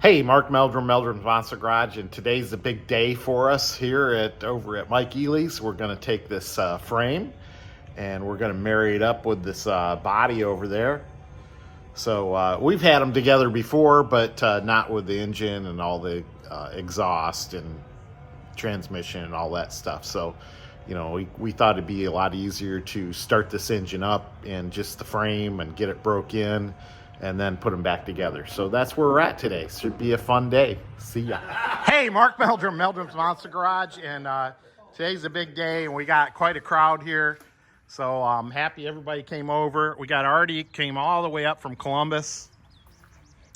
Hey, Mark Meldrum, Meldrum's Monster Garage, and today's a big day for us here over at Mike Ely's. We're going to take this frame and we're going to marry it up with this body over there. So we've had them together before, but not with the engine and all the exhaust and transmission and all that stuff. So, you know, we thought it'd be a lot easier to start this engine up in just the frame and get it broke in and then put them back together. So that's where we're at today. Should be a fun day. See ya. Hey, Mark Meldrum, Meldrum's Monster Garage, and today's a big day, and we got quite a crowd here. So I'm happy everybody came over. We got Artie came all the way up from Columbus,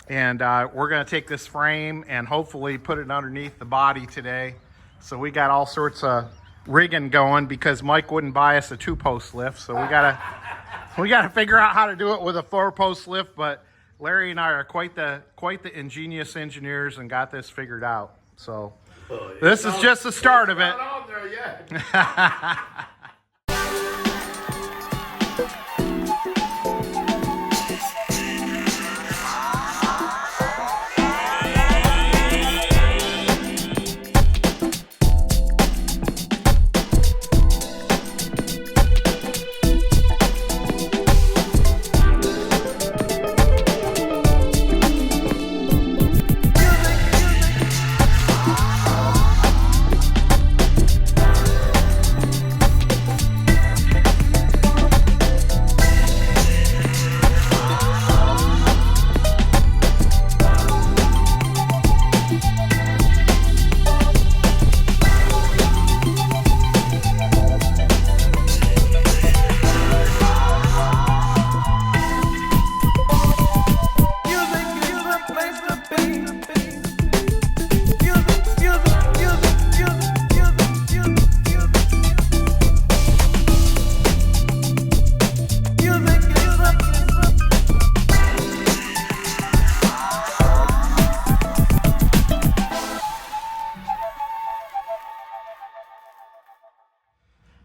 and we're gonna take this frame and hopefully put it underneath the body today. So we got all sorts of rigging going because Mike wouldn't buy us a 2-post lift, so we gotta figure out how to do it with a 4-post lift. But Larry and I are quite the ingenious engineers and got this figured out. So this is just the start of it. Not on there yet.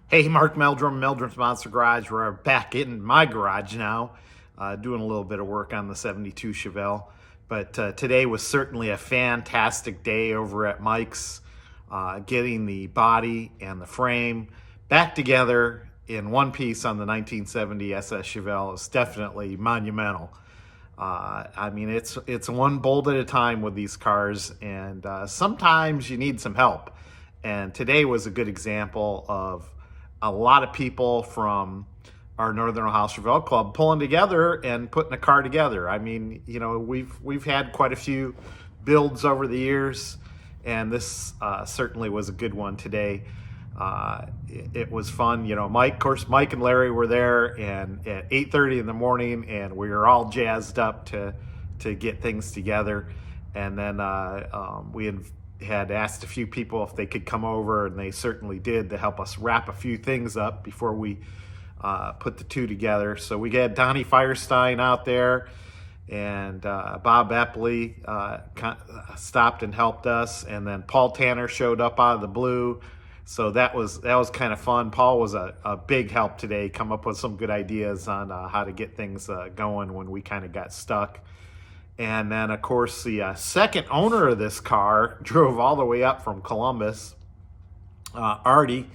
Hey, Mark Meldrum, Meldrum's Monster Garage. We're back in my garage now, doing a little bit of work on the 72 Chevelle. But today was certainly a fantastic day over at Mike's, getting the body and the frame back together in one piece on the 1970 SS Chevelle is definitely monumental. I mean, it's one bolt at a time with these cars, and sometimes you need some help. And today was a good example of a lot of people from our Northern Ohio Chevelle Club pulling together and putting a car together. I mean, you know, we've had quite a few builds over the years, and this certainly was a good one today. It was fun. You know, Mike and Larry were there, and at 8:30 in the morning, and we were all jazzed up to get things together. And then we had asked a few people if they could come over, and they certainly did, to help us wrap a few things up before we put the two together. So we had Donnie Firestein out there, and Bob Epley stopped and helped us, and then Paul Tanner showed up out of the blue. So that was kind of fun. Paul was a big help today, come up with some good ideas on how to get things going when we kind of got stuck. And then, of course, the second owner of this car drove all the way up from Columbus, Artie,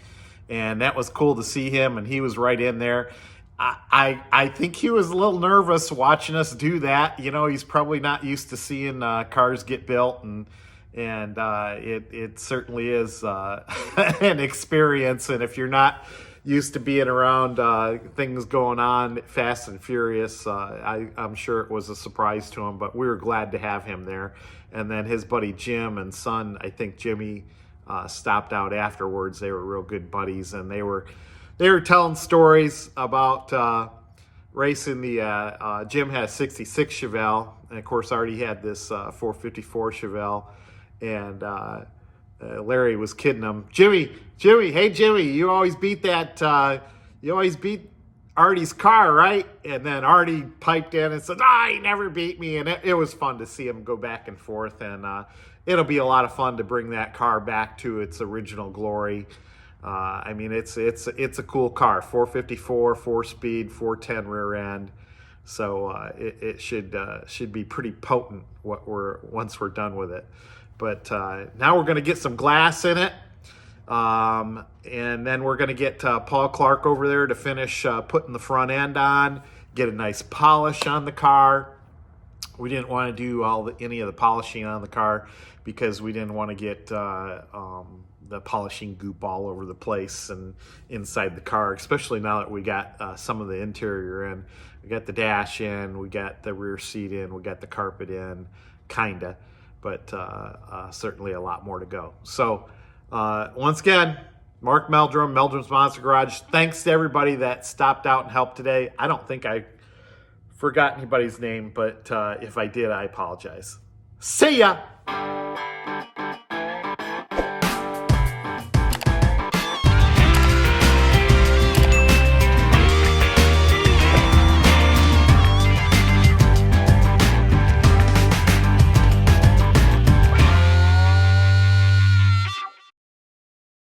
and that was cool to see him, and he was right in there. I think he was a little nervous watching us do that. You know, he's probably not used to seeing cars get built, and it certainly is an experience. And if you're not used to being around things going on fast and furious, I'm sure it was a surprise to him, but we were glad to have him there. And then his buddy Jim and son, I think Jimmy, stopped out afterwards. They were real good buddies, and they were telling stories about racing the Jim had a 66 Chevelle, and of course Artie had this 454 Chevelle, and Larry was kidding him. Jimmy, hey Jimmy, you always beat Artie's car, right? And then Artie piped in and said, he never beat me. And it was fun to see him go back and forth, and it'll be a lot of fun to bring that car back to its original glory. I mean, it's a cool car, 454, 4-speed, 410 rear end. So it should be pretty potent once we're done with it. But now we're going to get some glass in it. And then we're going to get Paul Clark over there to finish putting the front end on, get a nice polish on the car. We didn't want to do any of the polishing on the car because we didn't want to get the polishing goop all over the place and inside the car, especially now that we got some of the interior in. We got the dash in, we got the rear seat in, we got the carpet in, kinda, but certainly a lot more to go. So once again, Mark Meldrum, Meldrum's Monster Garage. Thanks to everybody that stopped out and helped today. I don't think I forgot anybody's name, but if I did, I apologize. See ya!